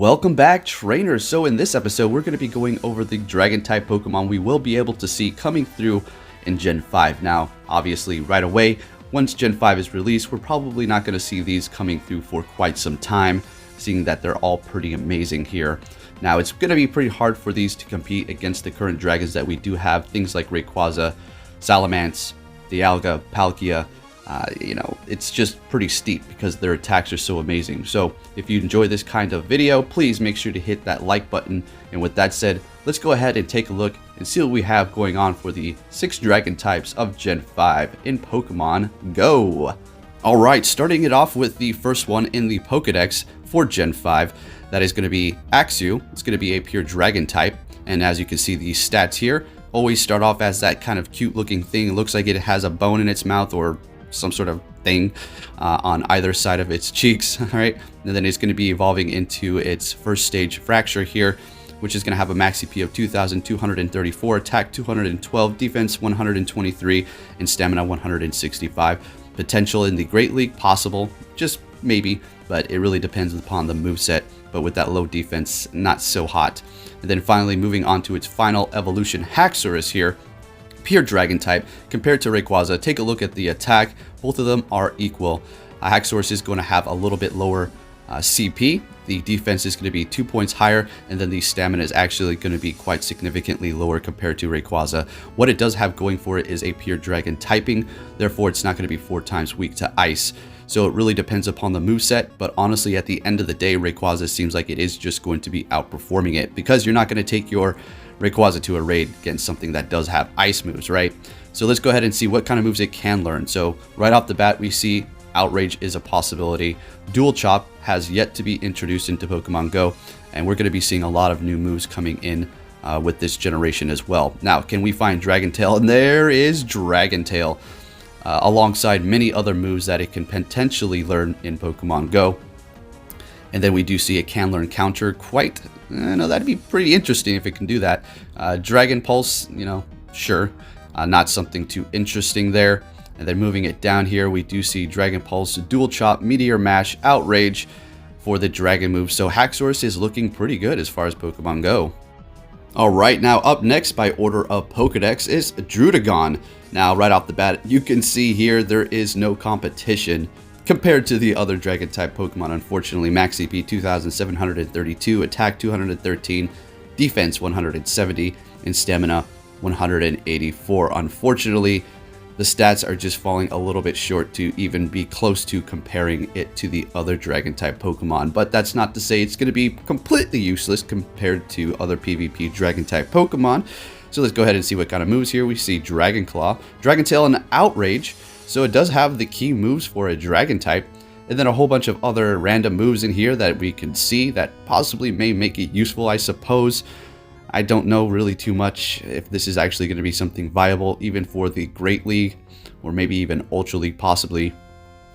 Welcome back, trainers. So in this episode, we're going to be going over the dragon type Pokemon we will be able to see coming through in Gen 5. Now, obviously, right away, once Gen 5 is released, we're probably not going to see these coming through for quite some time, seeing that they're all pretty amazing here. Now, it's going to be pretty hard for these to compete against the current dragons that we do have, things like Rayquaza, Salamence, Dialga, Palkia. It's just pretty steep because their attacks are so amazing. So if you enjoy this kind of video, please make sure to hit that like button. And with that said, let's go ahead and take a look and see what we have going on for the 6 dragon types of Gen 5 in Pokemon Go. Alright, starting it off with the first one in the Pokedex for Gen 5. That is going to be Axew. It's going to be a pure dragon type. And as you can see, the stats here always start off as that kind of cute looking thing. It looks like it has a bone in its mouth or some sort of thing on either side of its cheeks. All right, and then it's going to be evolving into its first stage Fracture here, which is going to have a max CP of 2,234, attack 212, defense 123, and stamina 165. Potential in the Great League, possible, just maybe, but it really depends upon the moveset. But with that low defense, not so hot. And then finally, moving on to its final evolution, Haxorus here. Pure dragon type compared to Rayquaza. Take a look at the attack. Both of them are equal. Haxorus is going to have a little bit lower CP. The defense is going to be 2 points higher, and then the stamina is actually going to be quite significantly lower compared to Rayquaza. What it does have going for it is a pure dragon typing, therefore it's not going to be 4 times weak to ice. So it really depends upon the moveset, but honestly at the end of the day, Rayquaza seems like it is just going to be outperforming it, because you're not going to take your Rayquaza to a raid against something that does have ice moves, right? So let's go ahead and see what kind of moves it can learn. So right off the bat, we see Outrage is a possibility. Dual Chop has yet to be introduced into Pokemon Go, and we're going to be seeing a lot of new moves coming in with this generation as well. Now, can we find Dragon Tail? And there is Dragon Tail, alongside many other moves that it can potentially learn in Pokemon Go. And then we do see it can learn Counter. Quite, that'd be pretty interesting if it can do that. Dragon Pulse, sure. Not something too interesting there. And then moving it down here, we do see Dragon Pulse, Dual Chop, Meteor Mash, Outrage for the Dragon move. So Haxorus is looking pretty good as far as Pokemon Go. Alright, now up next by order of Pokedex is Druddigon. Now right off the bat, you can see here there is no competition compared to the other dragon type Pokemon. Unfortunately, max CP 2,732, attack 213, defense 170, and stamina 184. Unfortunately, the stats are just falling a little bit short to even be close to comparing it to the other dragon type Pokemon. But that's not to say it's going to be completely useless compared to other PvP dragon type Pokemon. So let's go ahead and see what kind of moves here. We see Dragon Claw, Dragon Tail, and Outrage. So it does have the key moves for a dragon type, and then a whole bunch of other random moves in here that we can see that possibly may make it useful, I suppose. I don't know really too much if this is actually going to be something viable even for the Great League, or maybe even Ultra League possibly.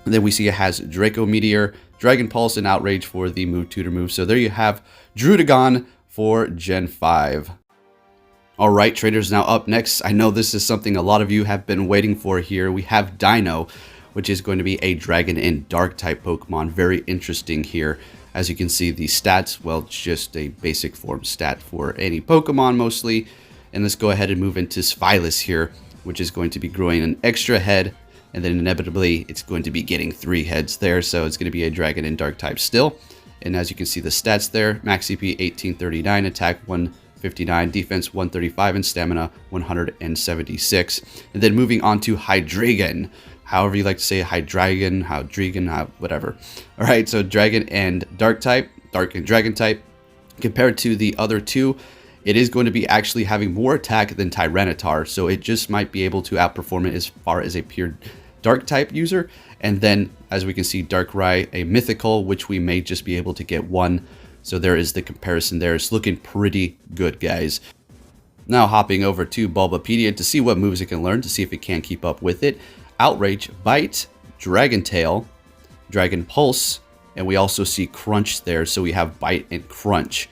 And then we see it has Draco Meteor, Dragon Pulse, and Outrage for the move tutor move. So there you have Druddigon for Gen 5. Alright, traders, now up next, I know this is something a lot of you have been waiting for here. We have Dino, which is going to be a Dragon and Dark type Pokemon. Very interesting here. As you can see, the stats, well, it's just a basic form stat for any Pokemon mostly. And let's go ahead and move into Sphylis here, which is going to be growing an extra head. And then inevitably, it's going to be getting 3 heads there. So it's going to be a Dragon and Dark type still. And as you can see the stats there, max CP 1839, attack 159, defense 135, and stamina 176. And then moving on to Hydreigon. However you like to say Hydreigon, whatever. Alright, so Dragon and Dark type, Dark and Dragon type. Compared to the other two, it is going to be actually having more attack than Tyranitar, so it just might be able to outperform it as far as a pure Dark type user. And then, as we can see, Darkrai, a mythical, which we may just be able to get 1. So there is the comparison there. It's looking pretty good, guys. Now hopping over to Bulbapedia to see what moves it can learn, to see if it can keep up with it. Outrage, Bite, Dragon Tail, Dragon Pulse, and we also see Crunch there. So we have Bite and Crunch,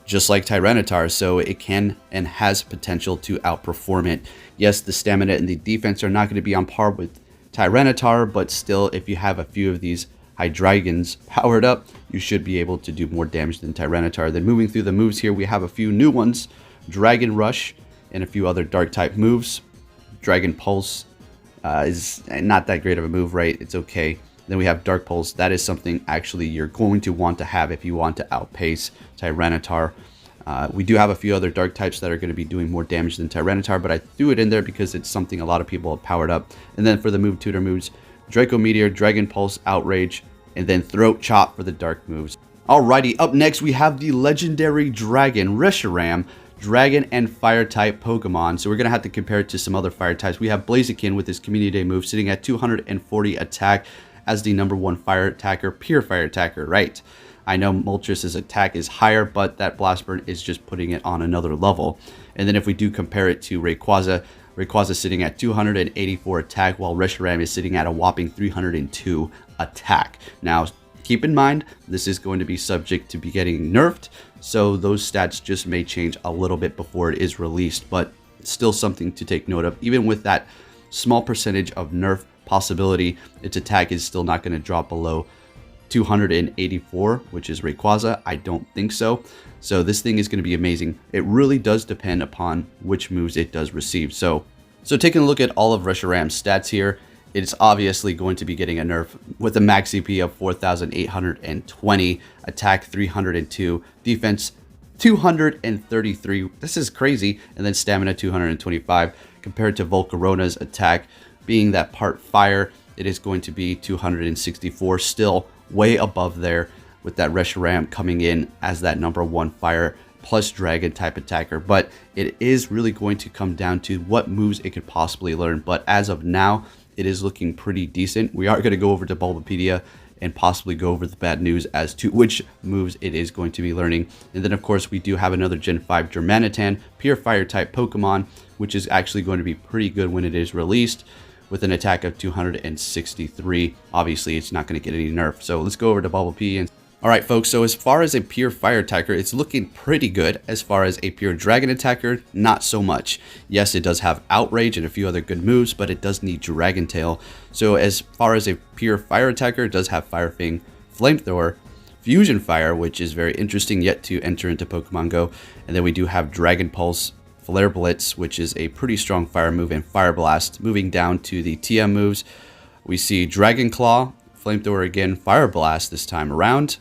just like Tyranitar. So it can and has potential to outperform it. Yes, the stamina and the defense are not going to be on par with Tyranitar, but still, if you have a few of these Hydreigons powered up, you should be able to do more damage than Tyranitar. Then moving through the moves here, we have a few new ones. Dragon Rush and a few other dark type moves. Dragon Pulse is not that great of a move, right? It's okay. Then we have Dark Pulse. That is something actually you're going to want to have if you want to outpace Tyranitar. We do have a few other dark types that are going to be doing more damage than Tyranitar, but I threw it in there because it's something a lot of people have powered up. And then for the move tutor moves, Draco Meteor, Dragon Pulse, Outrage, and then Throat Chop for the dark moves. Alrighty, up next we have the legendary dragon, Reshiram, dragon and fire type Pokemon. So we're going to have to compare it to some other fire types. We have Blaziken with his Community Day move sitting at 240 attack as the #1 fire attacker, pure fire attacker, right? I know Moltres' attack is higher, but that Blast Burn is just putting it on another level. And then if we do compare it to Rayquaza, Rayquaza is sitting at 284 attack, while Reshiram is sitting at a whopping 302 attack. Now, keep in mind, this is going to be subject to be getting nerfed, so those stats just may change a little bit before it is released, but still something to take note of. Even with that small percentage of nerf possibility, its attack is still not going to drop below 284, which is Rayquaza. I don't think so. So this thing is going to be amazing. It really does depend upon which moves it does receive. So taking a look at all of Reshiram's stats here, it's obviously going to be getting a nerf with a max CP of 4,820, attack 302, defense 233. This is crazy. And then stamina 225 compared to Volcarona's attack being that part fire. It is going to be 264, still way above there with that Reshiram coming in as that #1 fire plus dragon type attacker. But it is really going to come down to what moves it could possibly learn. But as of now, it is looking pretty decent. We are going to go over to Bulbapedia and possibly go over the bad news as to which moves it is going to be learning. And then of course we do have another Gen 5 Germanitan, pure fire type Pokemon, which is actually going to be pretty good when it is released, with an attack of 263. Obviously, it's not going to get any nerf. So let's go over to Bulbapedia. And alright folks, so as far as a pure fire attacker, it's looking pretty good. As far as a pure dragon attacker, not so much. Yes, it does have Outrage and a few other good moves, but it does need Dragon Tail. So as far as a pure fire attacker, it does have Fire Fang, Flamethrower, Fusion Fire, which is very interesting yet to enter into Pokemon Go. And then we do have Dragon Pulse, Flare Blitz, which is a pretty strong fire move, and Fire Blast. Moving down to the TM moves, we see Dragon Claw, Flamethrower again, Fire Blast this time around,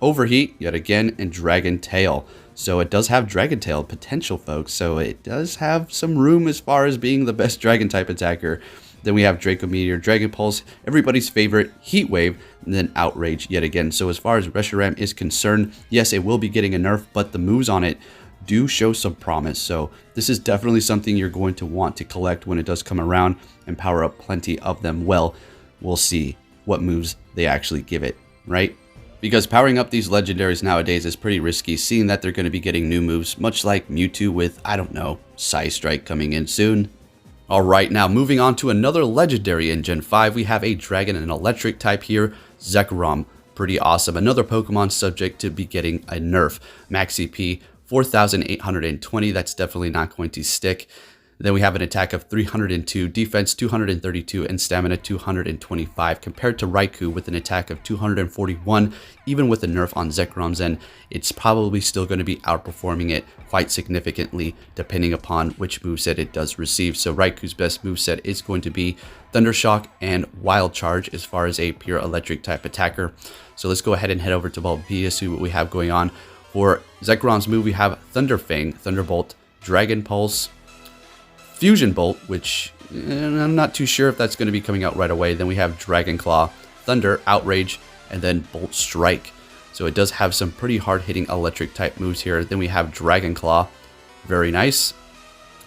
Overheat yet again, and Dragon Tail. So it does have Dragon Tail potential, folks. So it does have some room as far as being the best dragon type attacker. Then we have Draco Meteor, Dragon Pulse, everybody's favorite, Heat Wave, and then Outrage yet again. So as far as Reshiram is concerned, yes, it will be getting a nerf, but the moves on it do show some promise. So this is definitely something you're going to want to collect when it does come around and power up plenty of them. Well, we'll see what moves they actually give it, right? Because powering up these legendaries nowadays is pretty risky, seeing that they're going to be getting new moves, much like Mewtwo with, I don't know, Psy Strike coming in soon. Alright, now moving on to another legendary in Gen 5, we have a dragon and electric type here, Zekrom. Pretty awesome. Another Pokemon subject to be getting a nerf. Max CP 4,820, that's definitely not going to stick. Then we have an attack of 302, defense 232, and stamina 225, compared to Raikou with an attack of 241. Even with a nerf on Zekrom's end, it's probably still going to be outperforming it quite significantly, depending upon which moveset it does receive. So Raikou's best moveset is going to be Thunder Shock and Wild Charge as far as a pure electric type attacker. So let's go ahead and head over to Bulbapedia, see what we have going on. For Zekrom's move, we have Thunder Fang, Thunderbolt, Dragon Pulse, Fusion Bolt, which I'm not too sure if that's going to be coming out right away. Then we have Dragon Claw, Thunder, Outrage, and then Bolt Strike. So it does have some pretty hard-hitting electric type moves here. Then we have Dragon Claw, very nice.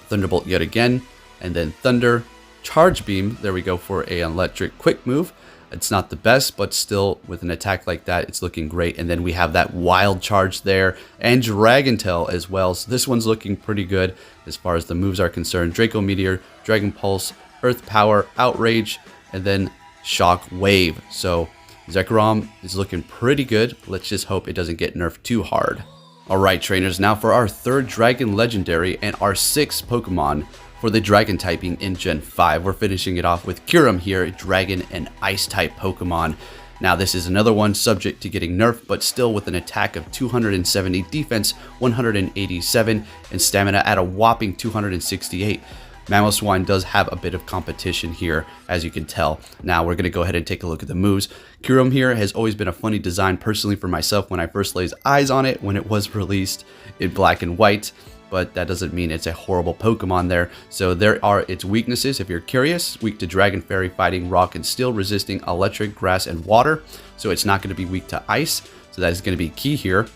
Thunderbolt yet again, and then Thunder, Charge Beam. There we go for an electric quick move. It's not the best, but still with an attack like that, it's looking great. And then we have that Wild Charge there and Dragon Tail as well. So this one's looking pretty good as far as the moves are concerned. Draco Meteor, Dragon Pulse, Earth Power, Outrage, and then Shock Wave. So Zekrom is looking pretty good. Let's just hope it doesn't get nerfed too hard. Alright trainers, now for our third Dragon Legendary and our sixth Pokemon for the Dragon typing in Gen 5. We're finishing it off with Kyurem here, Dragon and Ice type Pokemon. Now this is another one subject to getting nerfed, but still with an attack of 270, defense 187, and stamina at a whopping 268. Mamoswine does have a bit of competition here, as you can tell. Now we're going to go ahead and take a look at the moves. Kyurem here has always been a funny design personally for myself when I first laid eyes on it when it was released in black and white, but that doesn't mean it's a horrible Pokemon there. So there are its weaknesses if you're curious. Weak to Dragon, Fairy, Fighting, Rock, and Steel, resisting Electric, Grass, and Water. So it's not going to be weak to Ice. So that is going to be key here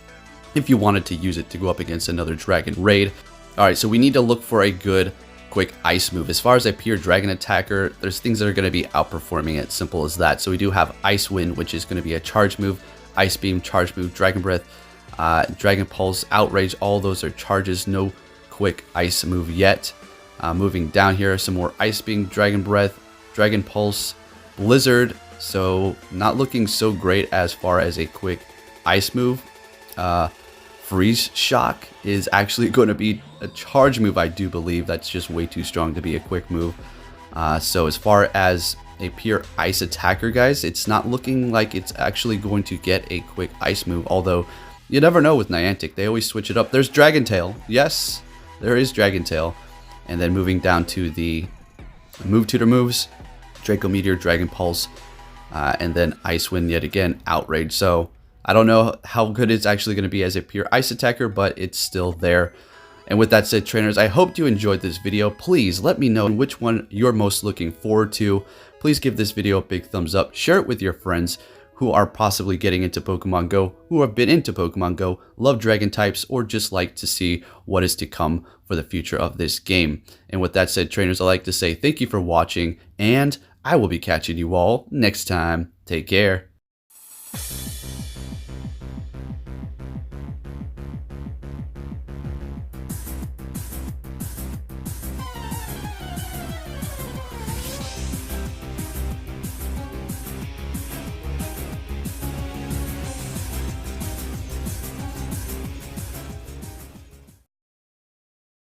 if you wanted to use it to go up against another Dragon raid. Alright, so we need to look for a good quick ice move. As far as a pure dragon attacker, there's things that are going to be outperforming it, simple as that. So we do have Ice Wind, which is going to be a charge move, Ice Beam, charge move, Dragon Breath, Dragon Pulse, Outrage, all those are charges, no quick ice move yet. Moving down here, some more Ice Beam, Dragon Breath, Dragon Pulse, Blizzard, so not looking so great as far as a quick ice move. Freeze Shock is actually going to be a charge move, I do believe. That's just way too strong to be a quick move. So as far as a pure ice attacker, guys, it's not looking like it's actually going to get a quick ice move, although you never know with Niantic. They always switch it up. There's Dragon Tail. Yes, there is Dragon Tail. And then moving down to the move tutor moves, Draco Meteor, Dragon Pulse, and then Ice Wind yet again, Outrage. So I don't know how good it's actually going to be as a pure ice attacker, but it's still there. And with that said, trainers, I hope you enjoyed this video. Please let me know which one you're most looking forward to. Please give this video a big thumbs up. Share it with your friends who are possibly getting into Pokemon Go, who have been into Pokemon Go, love dragon types, or just like to see what is to come for the future of this game. And with that said, trainers, I'd like to say thank you for watching, and I will be catching you all next time. Take care.